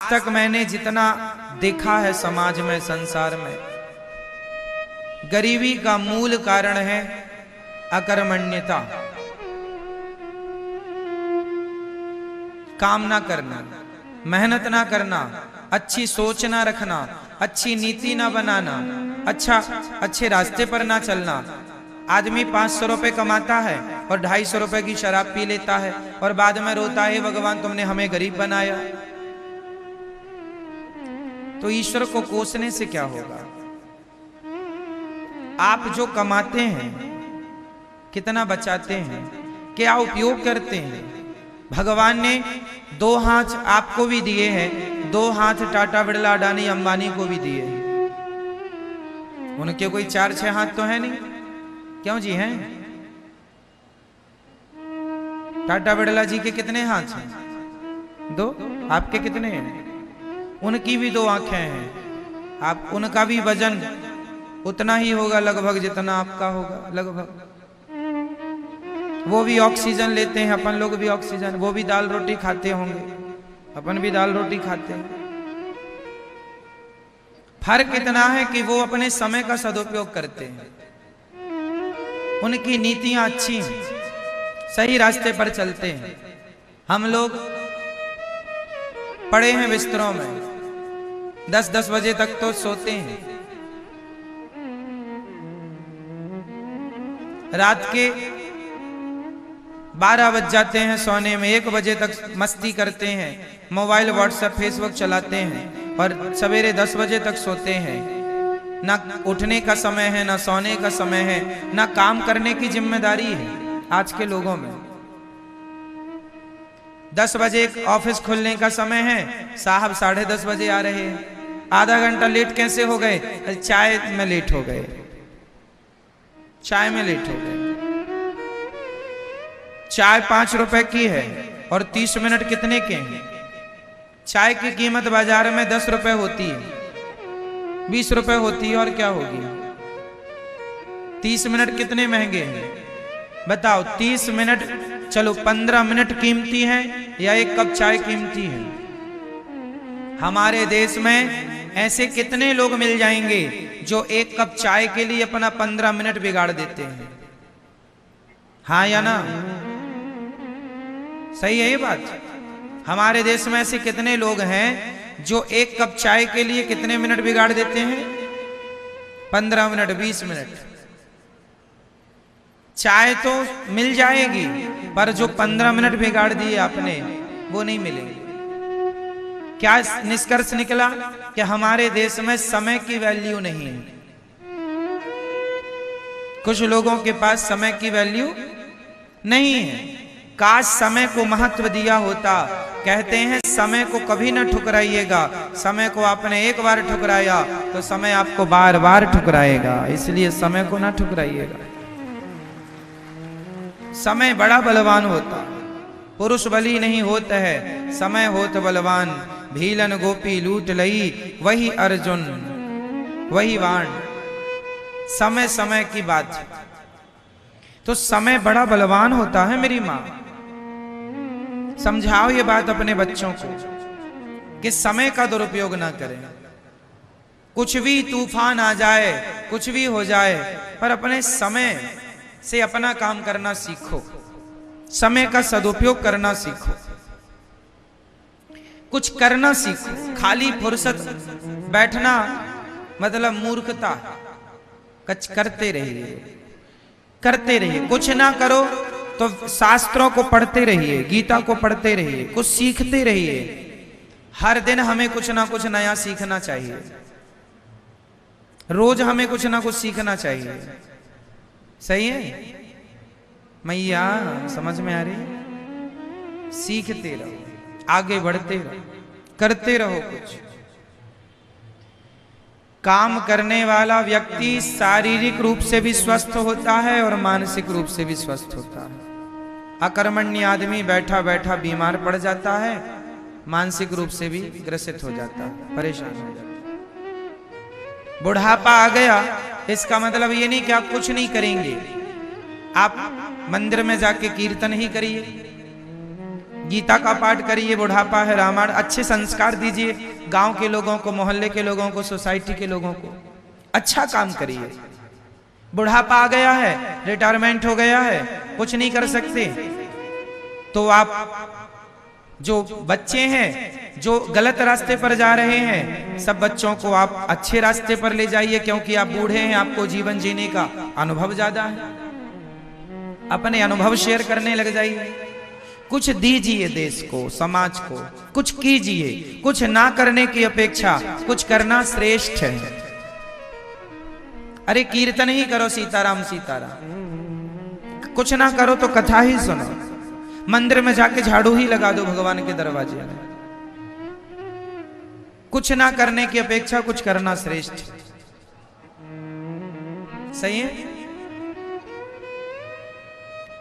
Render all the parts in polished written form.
तक मैंने जितना देखा है समाज में, संसार में, गरीबी का मूल कारण है अकर्मण्यता, काम ना करना, मेहनत ना करना, अच्छी सोच ना रखना, अच्छी नीति ना बनाना, अच्छे रास्ते पर ना चलना। आदमी 500 रुपए कमाता है और 250 रुपए की शराब पी लेता है और बाद में रोता है, भगवान तुमने हमें गरीब बनाया। तो ईश्वर को कोसने से क्या होगा? आप जो कमाते हैं कितना बचाते हैं, क्या उपयोग करते हैं? भगवान ने 2 हाथ आपको भी दिए हैं, 2 हाथ टाटा बिरला अडानी अंबानी को भी दिए हैं। उनके कोई 4-6 हाथ तो है नहीं, क्यों जी हैं? टाटा बिरला जी के कितने हाथ हैं? 2। आपके कितने हैं? उनकी भी 2 आंखें हैं। आप उनका भी वजन उतना ही होगा लगभग जितना आपका होगा, लगभग। वो भी ऑक्सीजन लेते हैं, अपन लोग भी ऑक्सीजन। वो भी दाल रोटी खाते होंगे, अपन भी दाल रोटी खाते हैं। फर्क इतना है कि वो अपने समय का सदुपयोग करते हैं, उनकी नीतियां अच्छी हैं, सही रास्ते पर चलते हैं। हम लोग पड़े हैं बिस्तरों में, 10-10 बजे तक तो सोते हैं, रात के 12 बज जाते हैं सोने में, 1 बजे तक मस्ती करते हैं, मोबाइल व्हाट्सएप फेसबुक चलाते हैं और सवेरे 10 बजे तक सोते हैं। ना उठने का समय है, ना सोने का समय है, ना काम करने की जिम्मेदारी है आज के लोगों में। 10 बजे ऑफिस खुलने का समय है, साहब 10:30 बजे आ रहे हैं। आधा घंटा लेट कैसे हो गए? चाय में लेट हो गए, चाय में लेट हो गए। चाय 5 रुपए की है और 30 मिनट कितने के हैं? चाय की कीमत बाजार में 10 रुपए होती है, 20 रुपए होती है, और क्या होगी? 30 मिनट कितने महंगे हैं बताओ? 30 मिनट, चलो 15 मिनट कीमती है या 1 कप चाय कीमती है? हमारे देश में ऐसे कितने लोग मिल जाएंगे जो 1 कप चाय के लिए अपना 15 मिनट बिगाड़ देते हैं? हाँ या ना? सही है ये बात? हमारे देश में ऐसे कितने लोग हैं जो 1 कप चाय के लिए कितने मिनट बिगाड़ देते हैं? 15 मिनट, 20 मिनट। चाय तो मिल जाएगी, पर जो 15 मिनट बिगाड़ दिए आपने वो नहीं मिलेंगे। क्या निष्कर्ष निकला? कि हमारे देश में समय की वैल्यू नहीं है। कुछ लोगों के पास समय की वैल्यू नहीं है। काश समय को महत्व दिया होता। कहते हैं समय को कभी ना ठुकराइएगा, समय को आपने एक बार ठुकराया तो समय आपको बार बार ठुकराएगा, इसलिए समय को ना ठुकराइएगा। समय बड़ा बलवान होता, पुरुष बली नहीं होता है, समय होत बलवान। भीलन गोपी लूट लई, वही अर्जुन वही बाण। समय समय की बात, तो समय बड़ा बलवान होता है। मेरी माँ, समझाओ ये बात अपने बच्चों को कि समय का दुरुपयोग ना करें। कुछ भी तूफान आ जाए, कुछ भी हो जाए, पर अपने समय से अपना काम करना सीखो, समय का सदुपयोग करना सीखो, कुछ करना सीखो। खाली फुर्सत बैठना मतलब मूर्खता। करते रहिए, करते रहिए। कुछ ना करो तो शास्त्रों को पढ़ते रहिए, गीता को पढ़ते रहिए, कुछ सीखते रहिए। हर दिन हमें कुछ ना कुछ नया सीखना चाहिए, रोज हमें कुछ ना कुछ सीखना चाहिए। सही है मैया? समझ में आ रही? सीखते रहो, आगे बढ़ते रहो, करते रहो कुछ। काम करने वाला व्यक्ति शारीरिक रूप से भी स्वस्थ होता है और मानसिक रूप से भी स्वस्थ होता है। अकर्मण्य आदमी बैठा बैठा बीमार पड़ जाता है, मानसिक रूप से भी ग्रसित हो जाता है, परेशान हो जाता है। बुढ़ापा आ गया, इसका मतलब ये नहीं कि आप कुछ नहीं करेंगे। आप मंदिर में जाके कीर्तन ही करिए, गीता का पाठ करिए, बुढ़ापा है, रामायण, अच्छे संस्कार दीजिए गांव के लोगों को, मोहल्ले के लोगों को, सोसाइटी के लोगों को, अच्छा काम करिए। बुढ़ापा आ गया है, रिटायरमेंट हो गया है, कुछ नहीं कर सकते, तो आप जो बच्चे हैं जो गलत रास्ते पर जा रहे हैं, सब बच्चों को आप अच्छे रास्ते पर ले जाइए, क्योंकि आप बूढ़े हैं, आपको जीवन जीने का अनुभव ज्यादा है। अपने अनुभव शेयर करने लग जाइए। कुछ दीजिए देश को, समाज को, कुछ कीजिए। कुछ ना करने की अपेक्षा कुछ करना श्रेष्ठ है। अरे कीर्तन ही करो, सीताराम सीताराम, कुछ ना करो तो कथा ही सुनो, मंदिर में जाके झाड़ू ही लगा दो भगवान के दरवाजे में। कुछ ना करने की अपेक्षा कुछ करना श्रेष्ठ। सही है,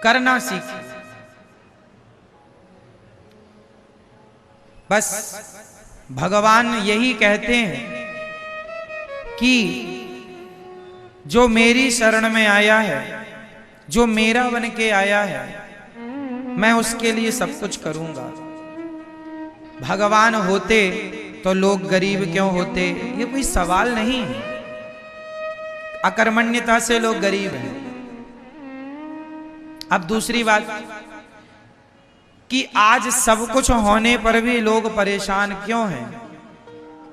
करना सीखिए। बस भगवान यही कहते हैं कि जो मेरी शरण में आया है, जो मेरा बन के आया है, मैं उसके लिए सब कुछ करूंगा। भगवान होते तो लोग गरीब क्यों होते, ये कोई सवाल नहीं है। अकर्मण्यता से लोग गरीब हैं। अब दूसरी बात कि आज सब कुछ होने पर भी लोग परेशान क्यों हैं?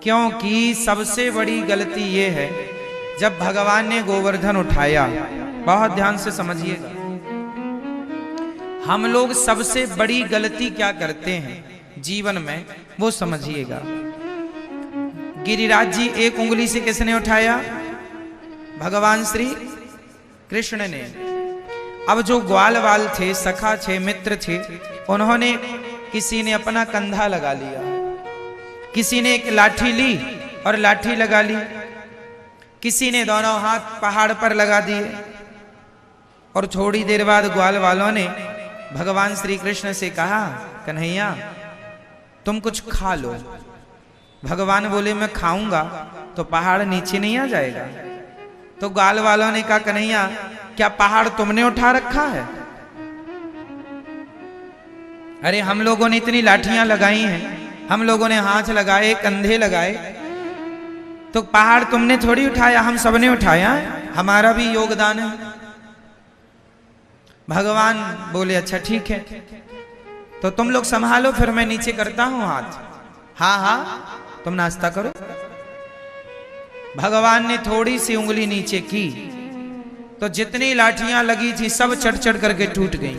क्योंकि सबसे बड़ी गलती ये है, जब भगवान ने गोवर्धन उठाया, बहुत ध्यान से समझिएगा, हम लोग सबसे बड़ी गलती क्या करते हैं जीवन में, वो समझिएगा। गिरिराज जी एक उंगली से किसने उठाया? भगवान श्री कृष्ण ने। अब जो ग्वाल वाल थे, सखा थे, मित्र थे, उन्होंने, किसी ने अपना कंधा लगा लिया, किसी ने एक लाठी ली और लाठी लगा ली, किसी ने दोनों हाथ पहाड़ पर लगा दिए। और थोड़ी देर बाद ग्वाल वालों ने भगवान श्री कृष्ण से कहा, कन्हैया तुम कुछ खा लो। भगवान बोले मैं खाऊंगा तो पहाड़ नीचे नहीं आ जाएगा। तो ग्वाल वालों ने कहा, कन्हैया क्या पहाड़ तुमने उठा रखा है? अरे हम लोगों ने इतनी लाठियां लगाई हैं, हम लोगों ने हाथ लगाए, कंधे लगाए, तो पहाड़ तुमने थोड़ी उठाया, हम सबने उठाया, हमारा भी योगदान है। भगवान बोले अच्छा ठीक है, तो तुम लोग संभालो, फिर मैं नीचे करता हूं हाथ। हाँ हाँ तुम नाश्ता करो। भगवान ने थोड़ी सी उंगली नीचे की तो जितनी लाठियां लगी थी सब चढ़ चढ़ करके टूट गई।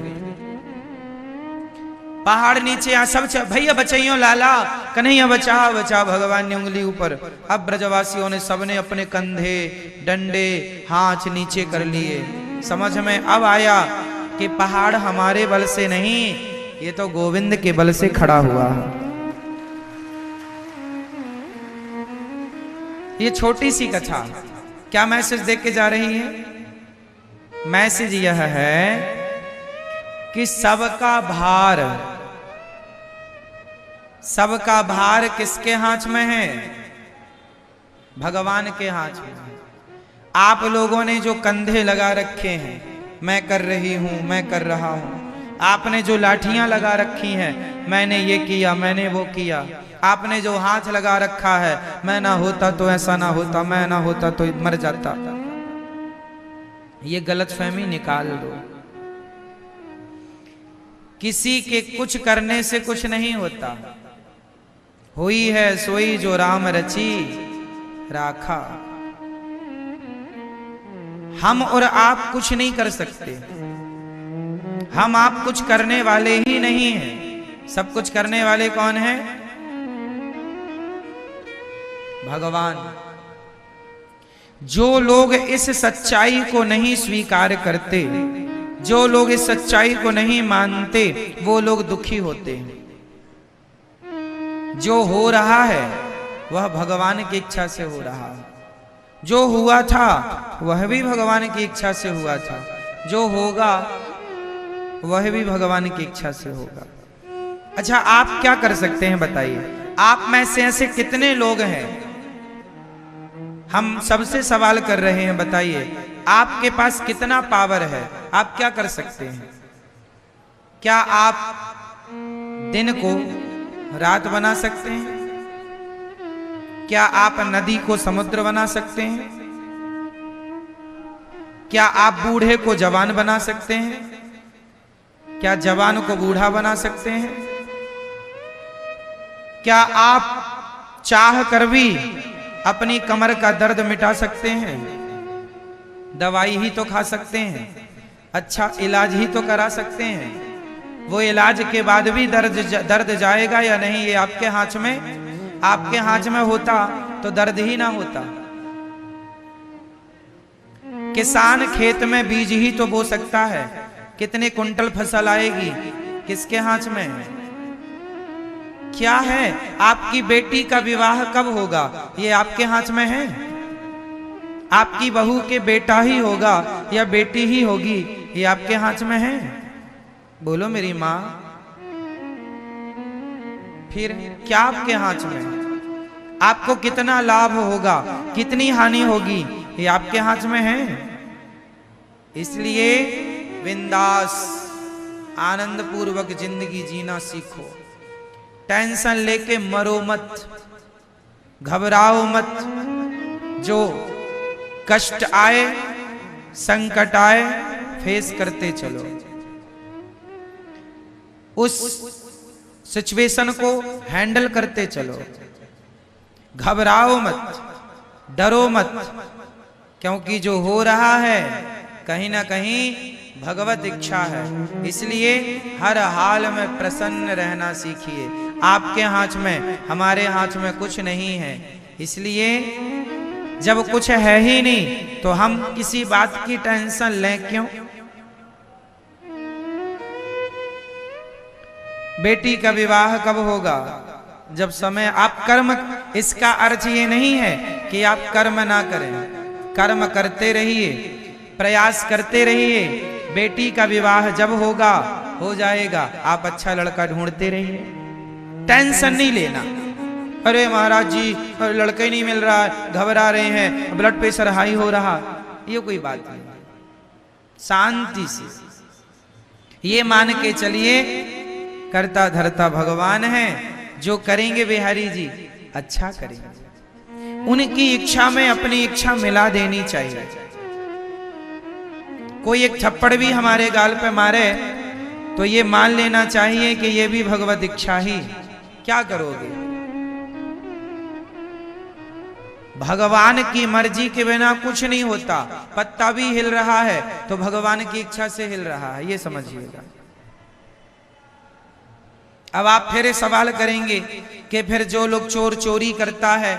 पहाड़ नीचे आ, सब भैया बचाइयो, लाला कन्हैया बचा बचा। भगवान ने उंगली ऊपर। अब ब्रजवासियों ने सबने अपने कंधे, डंडे, हाथ नीचे कर लिए। समझ में अब आया कि पहाड़ हमारे बल से नहीं, ये तो गोविंद के बल से खड़ा हुआ। ये छोटी सी कथा क्या मैसेज देख के जा रही है? मैसेज यह है कि सबका भार किसके हाथ में है? भगवान के हाथ में है। आप लोगों ने जो कंधे लगा रखे हैं, मैं कर रही हूं, मैं कर रहा हूं। आपने जो लाठियां लगा रखी हैं, मैंने ये किया, मैंने वो किया। आपने जो हाथ लगा रखा है, मैं ना होता तो ऐसा ना होता, मैं ना होता तो मर जाता। ये गलतफहमी निकाल दो। किसी के कुछ करने से कुछ नहीं होता। हुई है सोई जो राम रची राखा। हम और आप कुछ नहीं कर सकते। हम आप कुछ करने वाले ही नहीं हैं। सब कुछ करने वाले कौन है? भगवान। जो लोग इस सच्चाई को नहीं स्वीकार करते, जो लोग इस सच्चाई को नहीं मानते, वो लोग दुखी होते हैं। जो हो रहा है वह भगवान की इच्छा से हो रहा है। जो हुआ था वह भी भगवान की इच्छा से हुआ था। जो होगा वह भी भगवान की इच्छा से होगा। अच्छा, आप क्या कर सकते हैं बताइए? आप में से ऐसे कितने लोग हैं? हम सबसे सवाल कर रहे हैं, बताइए आपके पास कितना पावर है? आप क्या कर सकते हैं? क्या आप दिन को रात बना सकते हैं? क्या आप नदी को समुद्र बना सकते हैं? क्या आप बूढ़े को जवान बना सकते हैं? क्या जवान को बूढ़ा बना सकते हैं? क्या आप चाह कर भी अपनी कमर का दर्द मिटा सकते हैं? दवाई ही तो खा सकते हैं, अच्छा इलाज ही तो करा सकते हैं। वो इलाज के बाद भी दर्द जाएगा या नहीं, ये आपके हाथ में। आपके हाथ में होता तो दर्द ही ना होता। किसान खेत में बीज ही तो बो सकता है, कितने कुंटल फसल आएगी किसके हाथ में है? क्या है, आपकी बेटी का विवाह कब होगा ये आपके हाथ में है? आपकी बहू के बेटा ही होगा या बेटी ही होगी ये आपके हाथ में है? बोलो मेरी माँ, फिर क्या आपके हाथ में? आपको कितना लाभ होगा, कितनी हानि होगी, ये आपके हाथ में है। इसलिए बिंदास आनंद पूर्वक जिंदगी जीना सीखो। टेंशन लेके मरो मत, घबराओ मत। जो कष्ट आए, संकट आए, फेस करते चलो। उस सिचुएशन को हैंडल करते चलो। घबराओ मत, डरो मत, क्योंकि जो हो रहा है कहीं ना कहीं भगवत इच्छा है। इसलिए हर हाल में प्रसन्न रहना सीखिए। आपके हाथ में, हमारे हाथ में कुछ नहीं है। इसलिए जब कुछ है ही नहीं तो हम किसी बात की टेंशन लें क्यों? बेटी का विवाह कब होगा? जब समय। आप कर्म, इसका अर्थ ये नहीं है कि आप कर्म ना करें, कर्म करते रहिए, प्रयास करते रहिए। बेटी का विवाह जब होगा हो जाएगा। आप अच्छा लड़का ढूंढते रहिए, टेंशन नहीं लेना। अरे महाराज जी लड़का ही नहीं मिल रहा, घबरा रहे हैं, ब्लड प्रेशर हाई हो रहा, ये कोई बात नहीं। शांति से ये मान के चलिए करता धरता भगवान है, जो करेंगे बिहारी जी अच्छा करेंगे। उनकी इच्छा में अपनी इच्छा मिला देनी चाहिए। कोई एक थप्पड़ भी हमारे गाल पे मारे तो ये मान लेना चाहिए कि ये भी भगवत इच्छा ही। क्या करोगे? भगवान की मर्जी के बिना कुछ नहीं होता। पत्ता भी हिल रहा है तो भगवान की इच्छा से हिल रहा है, ये समझिएगा। अब आप फिर सवाल करेंगे कि फिर जो लोग चोरी करता है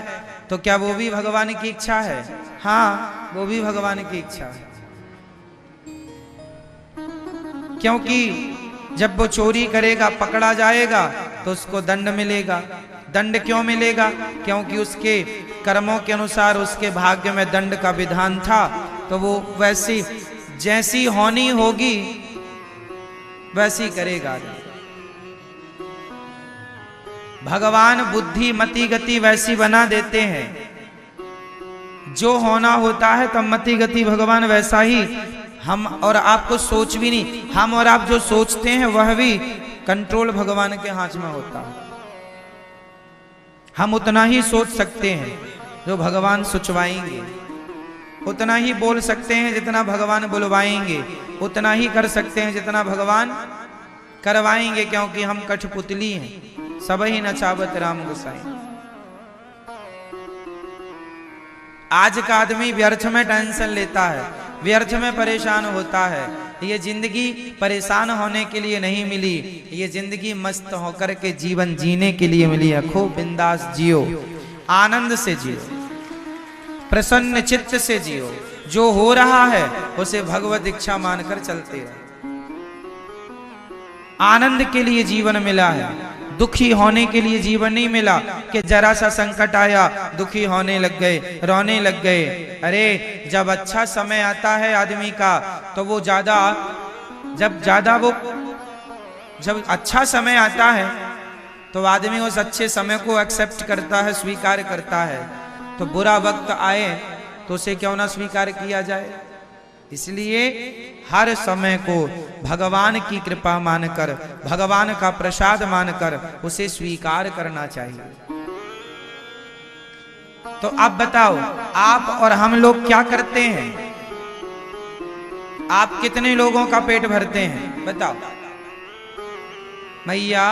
तो क्या वो भी भगवान की इच्छा है? हाँ, वो भी भगवान की इच्छा है। क्योंकि जब वो चोरी करेगा, पकड़ा जाएगा तो उसको दंड मिलेगा। दंड क्यों मिलेगा? क्योंकि उसके कर्मों के अनुसार उसके भाग्य में दंड का विधान था, तो वो वैसी जैसी होनी होगी वैसी करेगा। भगवान बुद्धि मति गति वैसी बना देते हैं। जो होना होता है तब मति गति भगवान वैसा ही हम और आपको सोच भी नहीं। हम और आप जो सोचते हैं वह भी कंट्रोल भगवान के हाथ में होता है। हम उतना ही सोच सकते हैं जो भगवान सोचवाएंगे, उतना ही बोल सकते हैं जितना भगवान बुलवाएंगे, उतना ही कर सकते हैं जितना भगवान करवाएंगे। क्योंकि हम कठपुतली हैं, सब ही नचावत राम गोसाई। आज का आदमी व्यर्थ में टेंशन लेता है, व्यर्थ में परेशान होता है। ये जिंदगी परेशान होने के लिए नहीं मिली, ये जिंदगी मस्त होकर के जीवन जीने के लिए मिली है। खूब बिंदास जियो, आनंद से जियो, प्रसन्न चित्त से जियो। जो हो रहा है उसे भगवत इच्छा मानकर चलते रहो। आनंद के लिए जीवन मिला है, दुखी होने के लिए जीवन नहीं मिला कि जरा सा संकट आया दुखी होने लग गए, रोने लग गए। अरे जब अच्छा समय आता है आदमी का तो वो जब अच्छा समय आता है तो आदमी उस अच्छे समय को एक्सेप्ट करता है, स्वीकार करता है। तो बुरा वक्त आए तो उसे क्यों ना स्वीकार किया जाए। इसलिए हर समय को भगवान की कृपा मानकर, भगवान का प्रसाद मानकर उसे स्वीकार करना चाहिए। तो अब बताओ, आप और हम लोग क्या करते हैं? आप कितने लोगों का पेट भरते हैं बताओ? मैया,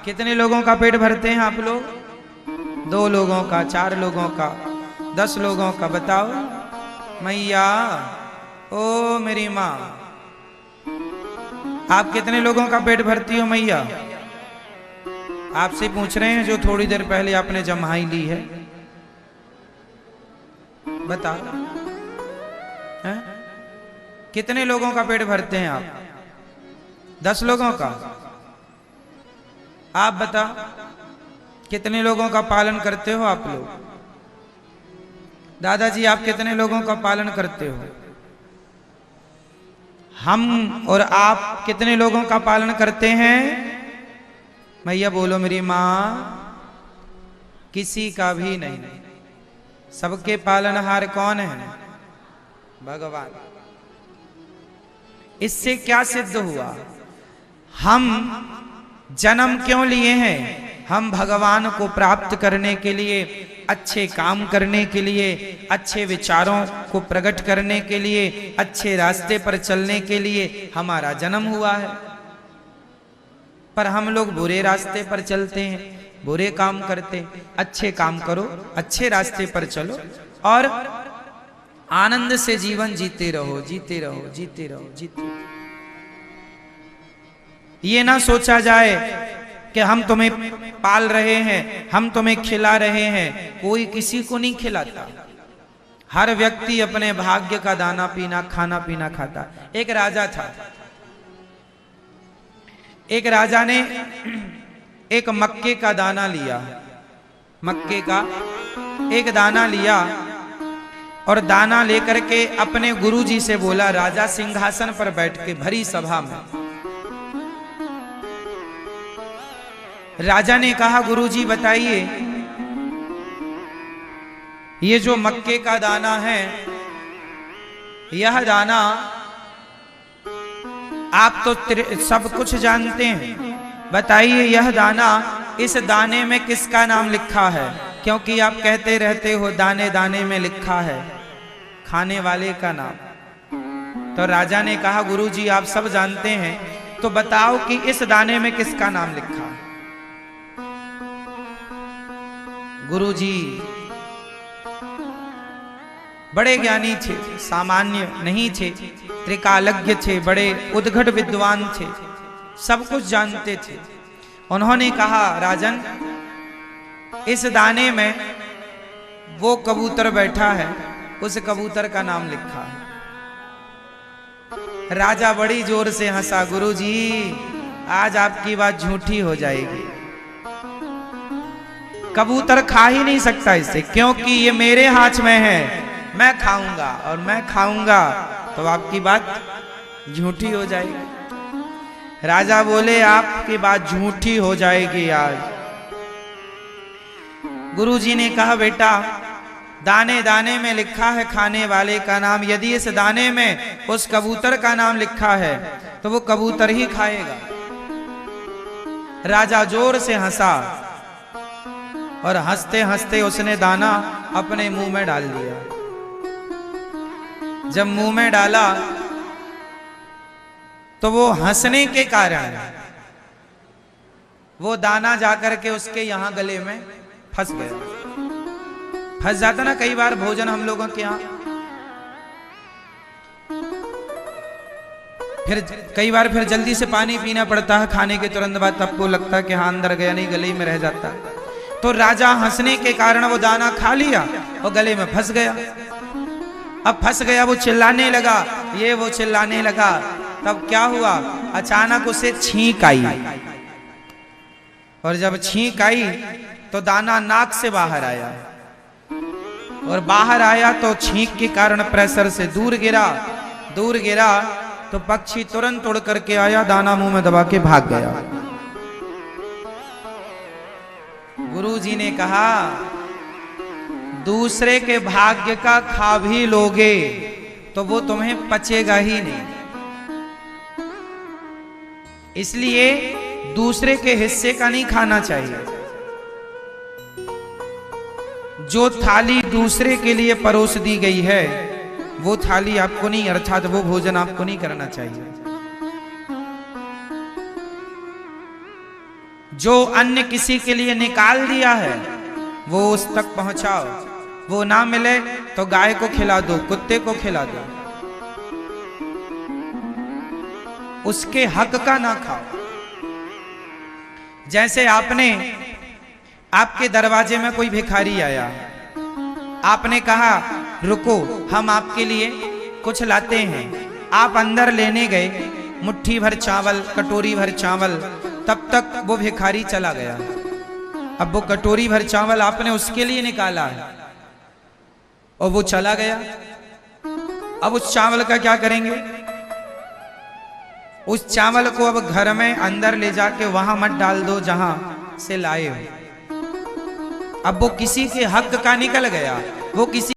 कितने लोगों का पेट भरते हैं आप लोग? 2 लोगों का, 4 लोगों का, 10 लोगों का? बताओ मैया, ओ मेरी माँ, आप कितने लोगों का पेट भरती हो मैया? आपसे पूछ रहे हैं जो थोड़ी देर पहले आपने जम्हाई ली है। बताओ है? कितने लोगों का पेट भरते हैं आप? 10 लोगों का? आप बताओ कितने लोगों का पालन करते हो आप लोग? दादाजी, आप कितने लोगों का पालन करते हो? हम और आप कितने लोगों का पालन करते हैं? मैया बोलो मेरी माँ। किसी का भी नहीं। सबके पालनहार कौन है? भगवान। इससे क्या सिद्ध हुआ? हम जन्म क्यों लिए हैं? हम भगवान को प्राप्त करने के लिए, अच्छे काम करने के लिए, अच्छे विचारों को प्रकट करने के लिए, अच्छे रास्ते पर चलने के लिए हमारा जन्म हुआ है। पर हम लोग बुरे रास्ते पर चलते हैं, बुरे काम करते हैं। अच्छे काम करो, अच्छे रास्ते पर चलो और आनंद से जीवन जीते रहो, जीते रहो, जीते रहो, जीते रहो। ये ना सोचा जाए कि हम तुम्हें पाल रहे हैं, हम तुम्हें खिला रहे हैं। कोई किसी को नहीं खिलाता। हर व्यक्ति अपने भाग्य का दाना पीना, खाना पीना खाता। एक राजा था। एक राजा ने एक मक्के का दाना लिया, मक्के का एक दाना लिया और दाना लेकर के अपने गुरुजी से बोला। राजा सिंहासन पर बैठ के भरी सभा में राजा ने कहा, गुरुजी बताइए, ये जो मक्के का दाना है, यह दाना आप तो सब कुछ जानते हैं, बताइए यह दाना, इस दाने में किसका नाम लिखा है? क्योंकि आप कहते रहते हो दाने दाने में लिखा है खाने वाले का नाम। तो राजा ने कहा, गुरुजी आप सब जानते हैं, तो बताओ कि इस दाने में किसका नाम लिखा है? गुरुजी बड़े ज्ञानी थे, सामान्य नहीं थे, त्रिकालज्ञ थे, बड़े उद्घट विद्वान थे, सब कुछ जानते थे। उन्होंने कहा, राजन, इस दाने में वो कबूतर बैठा है, उस कबूतर का नाम लिखा है। राजा बड़ी जोर से हंसा। गुरुजी, आज आपकी बात झूठी हो जाएगी। कबूतर खा ही नहीं सकता इसे, क्योंकि ये मेरे हाथ में है, मैं खाऊंगा और मैं खाऊंगा तो आपकी बात झूठी हो जाएगी। राजा बोले, आपकी बात झूठी हो जाएगी आज। गुरुजी ने कहा, बेटा, दाने दाने में लिखा है खाने वाले का नाम। यदि इस दाने में उस कबूतर का नाम लिखा है तो वो कबूतर ही खाएगा। राजा जोर से हंसा और हंसते हंसते उसने दाना अपने मुंह में डाल दिया। जब मुंह में डाला तो वो हंसने के कारण वो दाना जाकर के उसके यहां गले में फंस गया। फंस जाता ना कई बार भोजन हम लोगों के यहां। फिर कई बार फिर जल्दी से पानी पीना पड़ता है खाने के तुरंत बाद, तब को लगता है कि हाँ अंदर गया, नहीं गले में रह जाता। तो राजा हंसने के कारण वो दाना खा लिया और गले में फंस गया। अब फंस गया, वो चिल्लाने लगा, ये वो चिल्लाने लगा। तब क्या हुआ? अचानक उसे छींक आई और जब छींक आई तो दाना नाक से बाहर आया और बाहर आया तो छींक के कारण प्रेशर से दूर गिरा तो पक्षी तुरंत उड़ करके आया, दाना मुंह में दबा के भाग गया। गुरुजी ने कहा, दूसरे के भाग्य का खा भी लोगे तो वो तुम्हें पचेगा ही नहीं। इसलिए दूसरे के हिस्से का नहीं खाना चाहिए। जो थाली दूसरे के लिए परोस दी गई है वो थाली आपको नहीं, अर्थात वो भोजन आपको नहीं करना चाहिए। जो अन्न किसी के लिए निकाल दिया है वो उस तक पहुंचाओ। वो ना मिले तो गाय को खिला दो, कुत्ते को खिला दो, उसके हक का ना खाओ। जैसे आपके दरवाजे में कोई भिखारी आया, आपने कहा रुको हम आपके लिए कुछ लाते हैं। आप अंदर लेने गए मुट्ठी भर चावल, कटोरी भर चावल, तब तक वो भिखारी चला गया। अब वो कटोरी भर चावल आपने उसके लिए निकाला है और वो चला गया। अब उस चावल का क्या करेंगे? उस चावल को अब घर में अंदर ले जाके वहां मत डाल दो जहां से लाए हो। अब वो किसी के हक का निकल गया, वो किसी